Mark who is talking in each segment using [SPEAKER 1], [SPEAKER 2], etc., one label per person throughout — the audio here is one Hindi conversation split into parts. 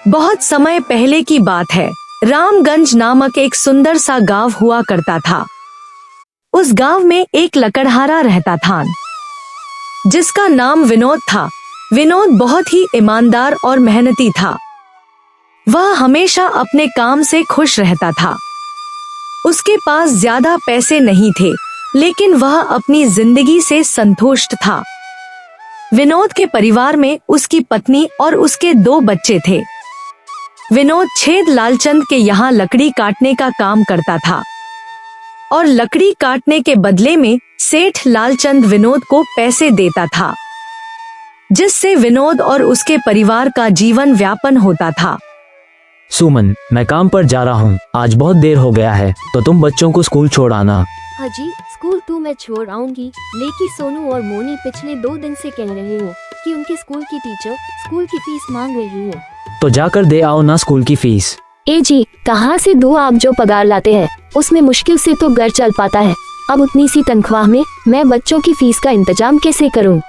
[SPEAKER 1] बहुत समय पहले की बात है। रामगंज नामक एक सुंदर सा गांव हुआ करता था। उस गांव में एक लकड़हारा रहता था जिसका नाम विनोद था। विनोद बहुत ही ईमानदार और मेहनती था। वह हमेशा अपने काम से खुश रहता था। उसके पास ज्यादा पैसे नहीं थे, लेकिन वह अपनी जिंदगी से संतुष्ट था। विनोद के परिवार में उसकी पत्नी और उसके 2 बच्चे थे। विनोद छेद लालचंद के यहाँ लकड़ी काटने का काम करता था और लकड़ी काटने के बदले में सेठ लालचंद विनोद को पैसे देता था, जिससे विनोद और उसके परिवार का जीवन यापन होता था।
[SPEAKER 2] सुमन, मैं काम पर जा रहा हूँ। आज बहुत देर हो गया है, तो तुम बच्चों को स्कूल छोड़ आना।
[SPEAKER 3] हाँ जी, स्कूल तो मैं छोड़ आऊंगी, लेकिन सोनू और मोनी पिछले 2 दिन से कह रहे हो कि उनके स्कूल की टीचर स्कूल की फीस मांग रही है।
[SPEAKER 2] तो जाकर दे आओ ना स्कूल की फीस।
[SPEAKER 3] ए जी, कहाँ से दो? आप जो पगार लाते हैं उसमें मुश्किल से तो घर चल पाता है। अब उतनी सी तनख्वाह में मैं बच्चों की फीस का इंतजाम कैसे करूं?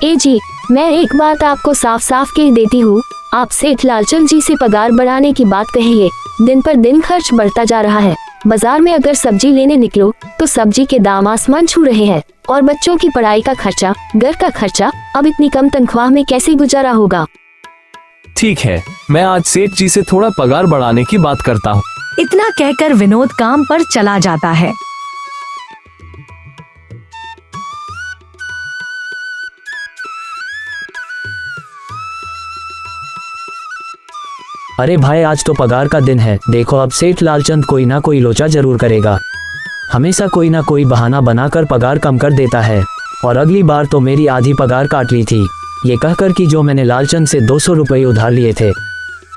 [SPEAKER 3] ए जी, मैं एक बात आपको साफ साफ कह देती हूँ, आप सेठ लालचंद जी से पगार बढ़ाने की बात कहिए। दिन पर दिन खर्च बढ़ता जा रहा है। बाजार में अगर सब्जी लेने निकलो तो सब्जी के दाम आसमान छू रहे हैं, और बच्चों की पढ़ाई का खर्चा, घर का खर्चा, अब इतनी कम तनख्वाह में कैसे गुजारा होगा?
[SPEAKER 4] ठीक है, मैं आज सेठ जी से थोड़ा पगार बढ़ाने की बात करता हूँ।
[SPEAKER 1] इतना कहकर विनोद काम पर चला जाता है।
[SPEAKER 2] अरे भाई, आज तो पगार का दिन है। देखो, अब सेठ लालचंद कोई ना कोई लोचा जरूर करेगा। हमेशा कोई ना कोई बहाना बनाकर पगार कम कर देता है, और अगली बार तो मेरी आधी पगार काट ली थी, ये कहकर कि जो मैंने लालचंद से 200 रुपये उधार लिए थे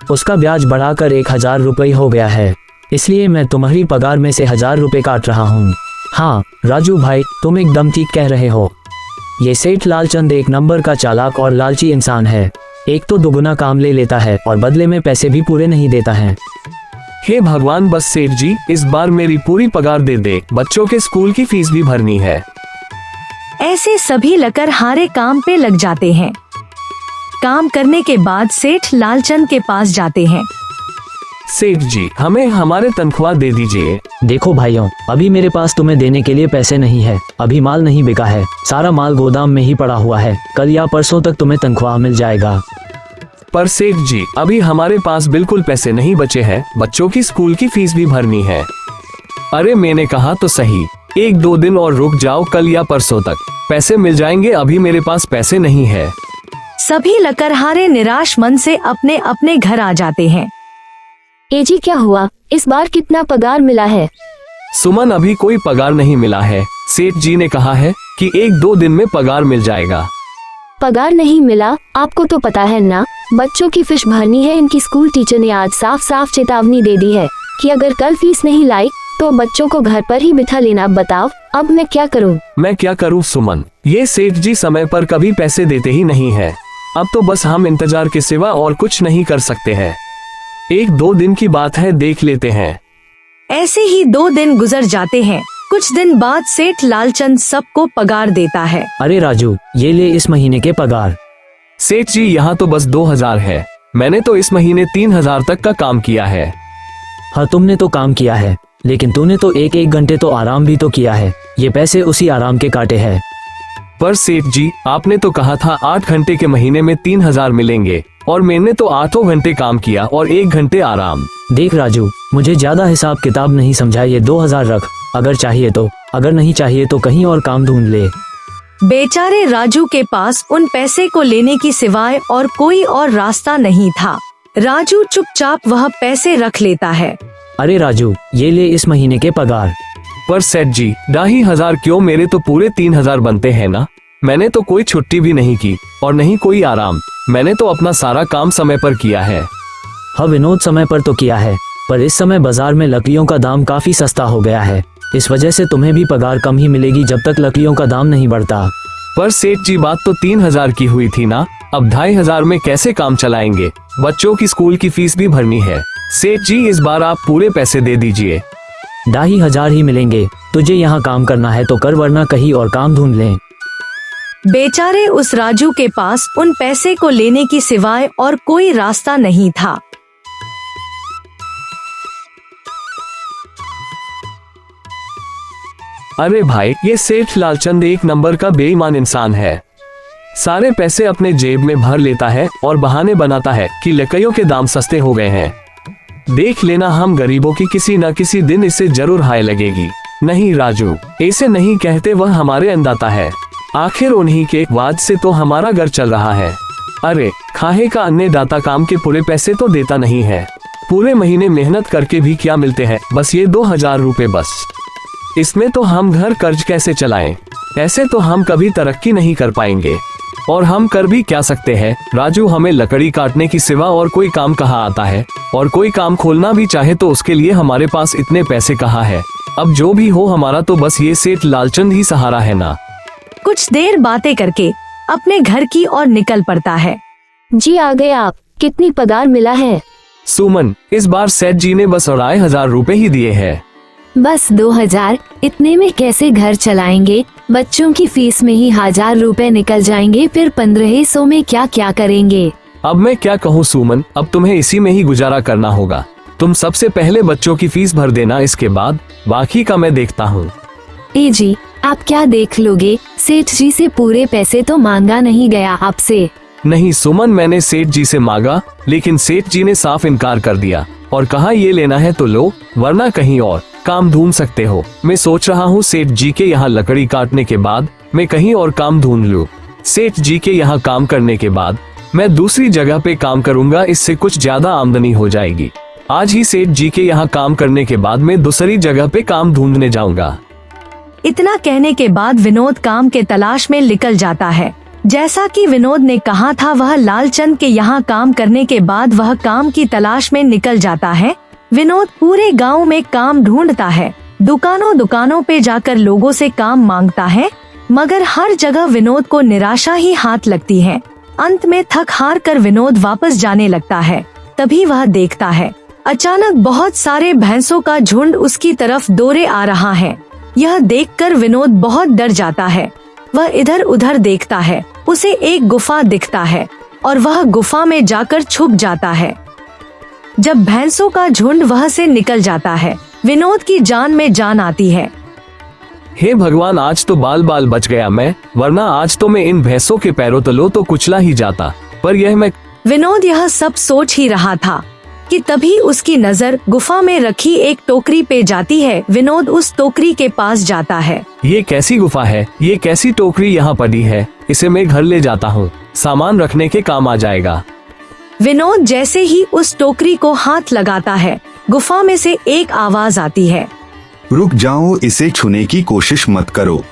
[SPEAKER 2] उसका ब्याज बढ़ाकर 1000 रुपये हो गया है। इसलिए मैं तुम्हारी पगार में से 1000 रुपये काट रहा हूँ। हाँ राजू भाई, तुम एकदम ठीक कह रहे हो। ये सेठ लालचंद एक नंबर का चालाक और लालची इंसान है। एक तो दुगुना काम ले लेता है और बदले में पैसे भी पूरे नहीं देता है।
[SPEAKER 4] हे भगवान, बस सेठ जी इस बार मेरी पूरी पगार दे दे, बच्चों के स्कूल की फीस भी भरनी है।
[SPEAKER 1] ऐसे सभी लकड़हारे काम पे लग जाते हैं। काम करने के बाद सेठ लालचंद के पास जाते हैं।
[SPEAKER 4] सेठ जी, हमें हमारे तनख्वाह दे दीजिए।
[SPEAKER 2] देखो भाइयों, अभी मेरे पास तुम्हें देने के लिए पैसे नहीं है। अभी माल नहीं बिका है, सारा माल गोदाम में ही पड़ा हुआ है। कल या परसों तक तुम्हें तनख्वाह मिल जाएगा।
[SPEAKER 4] पर सेठ जी, अभी हमारे पास बिल्कुल पैसे नहीं बचे हैं, बच्चों की स्कूल की फीस भी भरनी है। अरे मैंने कहा तो सही, 1-2 दिन और रुक जाओ, कल या परसों तक पैसे मिल जाएंगे। अभी मेरे पास पैसे नहीं है।
[SPEAKER 1] सभी लकड़हारे निराश मन से अपने अपने घर आ जाते हैं।
[SPEAKER 3] ए जी, क्या हुआ? इस बार कितना पगार मिला है?
[SPEAKER 4] सुमन, अभी कोई पगार नहीं मिला है। सेठ जी ने कहा है कि 1-2 दिन में पगार मिल जाएगा।
[SPEAKER 3] पगार नहीं मिला? आपको तो पता है ना, बच्चों की फीस भरनी है। इनकी स्कूल टीचर ने आज साफ साफ चेतावनी दे दी है कि अगर कल फीस नहीं लाई तो बच्चों को घर पर ही बिठा लेना। बताओ अब मैं क्या करूं?
[SPEAKER 4] मैं क्या करूं सुमन, ये सेठ जी समय पर कभी पैसे देते ही नहीं है। अब तो बस हम इंतजार के सिवा और कुछ नहीं कर सकते हैं। 1-2 दिन की बात है, देख लेते हैं।
[SPEAKER 1] ऐसे ही 2 दिन गुजर जाते हैं। कुछ दिन बाद सेठ लालचंद सबको पगार देता है।
[SPEAKER 2] अरे राजू, ये ले इस महीने के पगार।
[SPEAKER 4] सेठ जी, यहाँ तो बस 2000 है। मैंने तो इस महीने 3000 तक का काम किया है।
[SPEAKER 2] हाँ, तुमने तो काम किया है, लेकिन तूने तो 1-1 घंटे तो आराम भी तो किया है। ये पैसे उसी आराम के काटे हैं।
[SPEAKER 4] पर सेठ जी, आपने तो कहा था 8 घंटे के महीने में 3000 मिलेंगे, और मैंने तो 8 घंटे काम किया और 1 घंटे आराम।
[SPEAKER 2] देख राजू, मुझे ज्यादा हिसाब किताब नहीं समझा। ये 2000 रख, अगर चाहिए तो, अगर नहीं चाहिए तो कहीं और काम ढूंढ ले।
[SPEAKER 1] बेचारे राजू के पास उन पैसे को लेने की सिवाय और कोई और रास्ता नहीं था। राजू चुपचाप वह पैसे रख लेता है।
[SPEAKER 2] अरे राजू, ये ले इस महीने के पगार।
[SPEAKER 4] पर सेठ जी, 2500 क्यों? मेरे तो पूरे 3000 बनते हैं ना। मैंने तो कोई छुट्टी भी नहीं की और नहीं कोई आराम। मैंने तो अपना सारा काम समय पर किया है।
[SPEAKER 2] हाँ विनोद, समय पर तो किया है, पर इस समय बाजार में लकड़ियों का दाम काफी सस्ता हो गया है। इस वजह से तुम्हें भी पगार कम ही मिलेगी जब तक लकड़ियों का दाम नहीं बढ़ता।
[SPEAKER 4] पर सेठ जी, बात तो 3000 की हुई थी ना। अब 2500 में कैसे काम चलाएंगे? बच्चों की स्कूल की फीस भी भरनी है। सेठ जी, इस बार आप पूरे पैसे दे दीजिए।
[SPEAKER 2] 2500 ही मिलेंगे। तुझे यहाँ काम करना है तो कर, वरना कहीं और काम ढूंढ लें।
[SPEAKER 1] बेचारे उस राजू के पास उन पैसे को लेने की सिवाय और कोई रास्ता नहीं था।
[SPEAKER 4] अरे भाई, ये सेठ लालचंद एक नंबर का बेईमान इंसान है। सारे पैसे अपने जेब में भर लेता है और बहाने बनाता है कि लकड़ियों के दाम सस्ते हो गए हैं। देख लेना, हम गरीबों की किसी न किसी दिन इसे जरूर हाय लगेगी। नहीं राजू, ऐसे नहीं कहते, वह हमारे अन्नदाता है। आखिर उन्हीं के वाद से तो हमारा घर चल रहा है। अरे खाहे का अन्नदाता काम के पूरे पैसे तो देता नहीं है। पूरे महीने मेहनत करके भी क्या मिलते हैं, बस ये 2000 रुपए बस। इसमें तो हम घर कर्ज कैसे चलाएं? ऐसे तो हम कभी तरक्की नहीं कर पाएंगे। और हम कर भी क्या सकते हैं राजू, हमें लकड़ी काटने की सिवा और कोई काम कहाँ आता है? और कोई काम खोलना भी चाहे तो उसके लिए हमारे पास इतने पैसे कहाँ है? अब जो भी हो, हमारा तो बस ये सेठ लालचंद ही सहारा है ना।
[SPEAKER 1] कुछ देर बातें करके अपने घर की ओर निकल पड़ता है।
[SPEAKER 3] जी आ गए आप, कितनी पगार मिला है?
[SPEAKER 4] सुमन, इस बार सेठ जी ने बस 2500 रुपए ही दिए हैं।
[SPEAKER 3] बस 2000? इतने में कैसे घर चलाएंगे? बच्चों की फीस में ही 1000 रुपए निकल जाएंगे, फिर 1500 में क्या क्या करेंगे?
[SPEAKER 4] अब मैं क्या कहूँ सुमन, अब तुम्हें इसी में ही गुजारा करना होगा। तुम सबसे पहले बच्चों की फीस भर देना, इसके बाद बाकी का मैं देखता हूँ।
[SPEAKER 3] ए जी, आप क्या देख लोगे? सेठ जी से पूरे पैसे तो मांगा नहीं गया आपसे।
[SPEAKER 4] नहीं सुमन, मैंने सेठ जी से मांगा, लेकिन सेठ जी ने साफ इनकार कर दिया और कहा ये लेना है तो लो, वरना कहीं और काम ढूंढ सकते हो। मैं सोच रहा हूँ सेठ जी के यहाँ लकड़ी काटने के बाद मैं कहीं और काम ढूंढ लूँ। सेठ जी के यहाँ काम करने के बाद मैं दूसरी जगह पे काम करूँगा, इससे कुछ ज्यादा आमदनी हो जाएगी। आज ही सेठ जी के यहाँ काम करने के बाद मैं दूसरी जगह पे काम ढूंढने जाऊँगा।
[SPEAKER 1] इतना कहने के बाद विनोद काम के तलाश में निकल जाता है। जैसा कि विनोद ने कहा था, वह लालचंद के यहाँ काम करने के बाद वह काम की तलाश में निकल जाता है। विनोद पूरे गांव में काम ढूंढता है, दुकानों पे जाकर लोगों से काम मांगता है, मगर हर जगह विनोद को निराशा ही हाथ लगती है। अंत में थक हार कर विनोद वापस जाने लगता है। तभी वह देखता है, अचानक बहुत सारे भैंसों का झुंड उसकी तरफ दौड़े आ रहा है। यह देखकर विनोद बहुत डर जाता है। वह इधर उधर देखता है, उसे एक गुफा दिखता है और वह गुफा में जाकर छुप जाता है। जब भैंसों का झुंड वह से निकल जाता है, विनोद की जान में जान आती है।
[SPEAKER 4] हे भगवान, आज तो बाल बाल बच गया मैं, वरना आज तो मैं इन भैंसों के पैरों तलों तो कुचला ही जाता। पर यह मैं
[SPEAKER 1] विनोद यह सब सोच ही रहा था कि तभी उसकी नजर गुफा में रखी एक टोकरी पे जाती है। विनोद उस टोकरी के पास जाता है।
[SPEAKER 4] ये कैसी गुफा है? ये कैसी टोकरी यहाँ पड़ी है? इसे मैं घर ले जाता हूँ, सामान रखने के काम आ जाएगा।
[SPEAKER 1] विनोद जैसे ही उस टोकरी को हाथ लगाता है, गुफा में से एक आवाज आती है,
[SPEAKER 5] रुक जाओ, इसे छूने की कोशिश मत करो।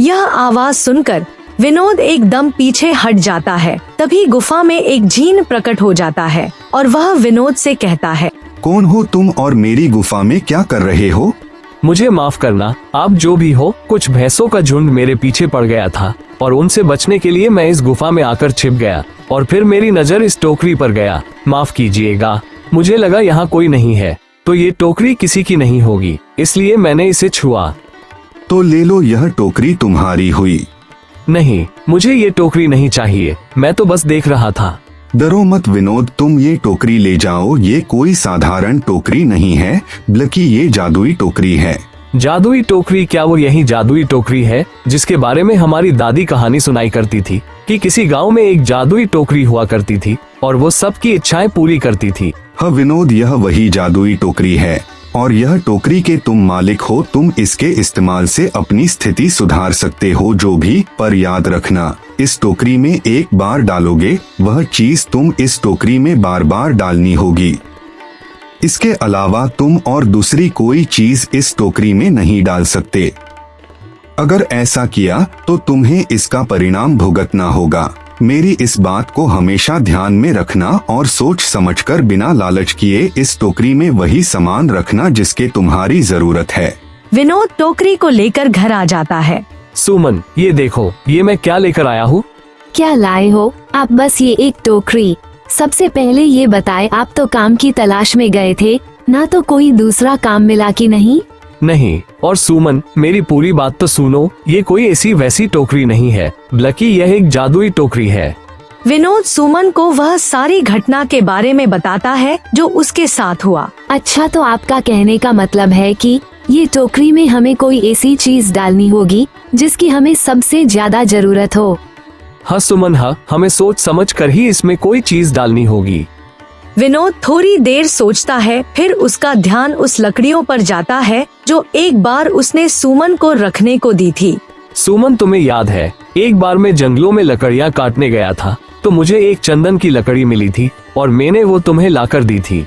[SPEAKER 1] यह आवाज सुनकर विनोद एकदम पीछे हट जाता है। तभी गुफा में एक जीन प्रकट हो जाता है और वह विनोद से कहता है,
[SPEAKER 5] कौन हो तुम और मेरी गुफा में क्या कर रहे हो?
[SPEAKER 4] मुझे माफ करना, आप जो भी हो, कुछ भैंसों का झुंड मेरे पीछे पड़ गया था और उनसे बचने के लिए मैं इस गुफा में आकर छिप गया और फिर मेरी नजर इस टोकरी पर गया। माफ कीजिएगा, मुझे लगा यहाँ कोई नहीं है तो ये टोकरी किसी की नहीं होगी, इसलिए मैंने इसे छुआ।
[SPEAKER 5] तो ले लो, यह टोकरी तुम्हारी हुई।
[SPEAKER 4] नहीं, मुझे ये टोकरी नहीं चाहिए, मैं तो बस देख रहा था।
[SPEAKER 5] डरो मत विनोद, तुम ये टोकरी ले जाओ। ये कोई साधारण टोकरी नहीं है, बल्कि ये जादुई टोकरी है।
[SPEAKER 4] जादुई टोकरी? क्या वो यही जादुई टोकरी है जिसके बारे में हमारी दादी कहानी सुनाई करती थी कि किसी गांव में एक जादुई टोकरी हुआ करती थी और वो सबकी इच्छाएं पूरी करती थी?
[SPEAKER 5] हाँ विनोद, यह वही जादुई टोकरी है और यह टोकरी के तुम मालिक हो। तुम इसके इस्तेमाल से अपनी स्थिति सुधार सकते हो जो भी, पर याद रखना, इस टोकरी में एक बार डालोगे, वह चीज तुम इस टोकरी में बार बार डालनी होगी। इसके अलावा तुम और दूसरी कोई चीज इस टोकरी में नहीं डाल सकते। अगर ऐसा किया तो तुम्हें इसका परिणाम भुगतना होगा। मेरी इस बात को हमेशा ध्यान में रखना और सोच समझकर बिना लालच किए इस टोकरी में वही सामान रखना जिसके तुम्हारी जरूरत है।
[SPEAKER 1] विनोद टोकरी को लेकर घर आ जाता है।
[SPEAKER 4] सुमन, ये देखो, ये मैं क्या लेकर आया हूँ।
[SPEAKER 3] क्या लाए हो आप? बस ये एक टोकरी। सबसे पहले ये बताए, आप तो काम की तलाश में गए थे ना, तो कोई दूसरा काम मिला कि नहीं?
[SPEAKER 4] नहीं, और सुमन मेरी पूरी बात तो सुनो, ये कोई ऐसी वैसी टोकरी नहीं है, बल्कि यह एक जादुई टोकरी है।
[SPEAKER 1] विनोद सुमन को वह सारी घटना के बारे में बताता है जो उसके साथ हुआ।
[SPEAKER 3] अच्छा, तो आपका कहने का मतलब है कि ये टोकरी में हमें कोई ऐसी चीज डालनी होगी जिसकी हमें सबसे ज्यादा जरूरत हो।
[SPEAKER 4] हाँ सुमन, हाँ, हमें सोच समझ कर ही इसमें कोई चीज डालनी होगी।
[SPEAKER 1] विनोद थोड़ी देर सोचता है, फिर उसका ध्यान उस लकड़ियों पर जाता है जो एक बार उसने सुमन को रखने को दी थी।
[SPEAKER 4] सुमन, तुम्हें याद है एक बार मैं जंगलों में लकड़ियाँ काटने गया था तो मुझे एक चंदन की लकड़ी मिली थी और मैंने वो तुम्हें लाकर दी थी।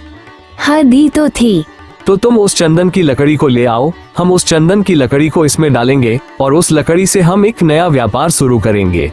[SPEAKER 3] हाँ दी तो थी।
[SPEAKER 4] तो तुम उस चंदन की लकड़ी को ले आओ, हम उस चंदन की लकड़ी को इसमें डालेंगे और उस लकड़ी से हम एक नया व्यापार शुरू करेंगे।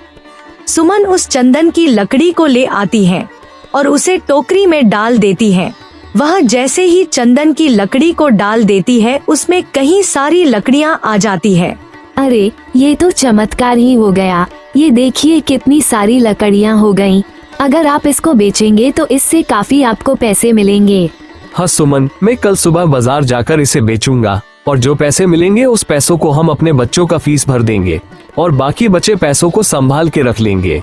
[SPEAKER 1] सुमन उस चंदन की लकड़ी को ले आती है और उसे टोकरी में डाल देती है। वह जैसे ही चंदन की लकड़ी को डाल देती है, उसमें कई सारी लकड़ियाँ आ जाती है।
[SPEAKER 3] अरे ये तो चमत्कार ही हो गया। ये देखिए कितनी सारी लकड़ियाँ हो गईं। अगर आप इसको बेचेंगे तो इससे काफी आपको पैसे मिलेंगे।
[SPEAKER 4] हाँ सुमन, मैं कल सुबह बाजार जाकर इसे बेचूंगा और जो पैसे मिलेंगे उस पैसों को हम अपने बच्चों का फीस भर देंगे और बाकी बचे पैसों को संभाल के रख लेंगे।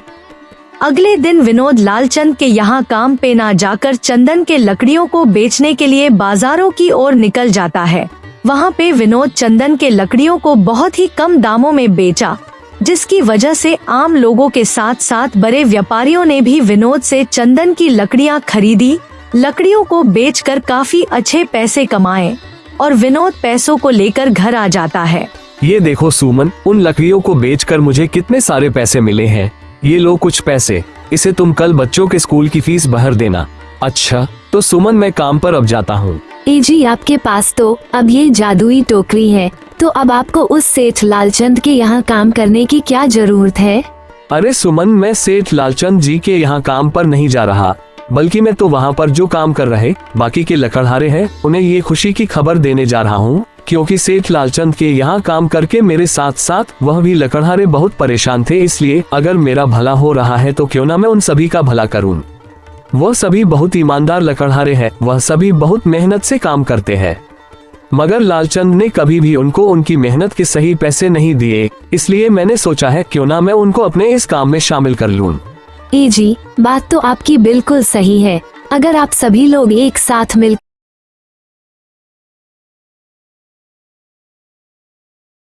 [SPEAKER 1] अगले दिन विनोद लालचंद के यहाँ काम पे ना जाकर चंदन के लकड़ियों को बेचने के लिए बाजारों की ओर निकल जाता है। वहाँ पे विनोद चंदन के लकड़ियों को बहुत ही कम दामों में बेचा, जिसकी वजह से आम लोगों के साथ साथ बड़े व्यापारियों ने भी विनोद से चंदन की लकड़ियाँ खरीदी। लकड़ियों को बेचकर काफी अच्छे पैसे कमाए और विनोद पैसों को लेकर घर आ जाता है।
[SPEAKER 4] ये देखो सुमन, उन लकड़ियों को बेचकर मुझे कितने सारे पैसे मिले हैं। ये लो कुछ पैसे, इसे तुम कल बच्चों के स्कूल की फीस भर देना। अच्छा तो सुमन, मैं काम पर अब जाता हूँ।
[SPEAKER 3] ए जी, आपके पास तो अब ये जादुई टोकरी है, तो अब आपको उस सेठ लालचंद के यहाँ काम करने की क्या जरूरत है?
[SPEAKER 4] अरे सुमन, मैं सेठ लालचंद जी के यहाँ काम पर नहीं जा रहा, बल्कि मैं तो वहाँ पर जो काम कर रहे बाकी के लकड़हारे हैं उन्हें ये खुशी की खबर देने जा रहा हूँ, क्योंकि सेठ लालचंद के यहाँ काम करके मेरे साथ साथ वह भी लकड़हारे बहुत परेशान थे। इसलिए अगर मेरा भला हो रहा है तो क्यों ना मैं उन सभी का भला करूँ। वह सभी बहुत ईमानदार लकड़हारे हैं, वह सभी बहुत मेहनत से काम करते हैं, मगर लालचंद ने कभी भी उनको उनकी मेहनत के सही पैसे नहीं दिए। इसलिए मैंने सोचा है क्यों ना मैं उनको अपने इस काम में शामिल कर लूं।
[SPEAKER 3] ए जी, बात तो आपकी बिल्कुल सही है। अगर आप सभी लोग एक साथ मिल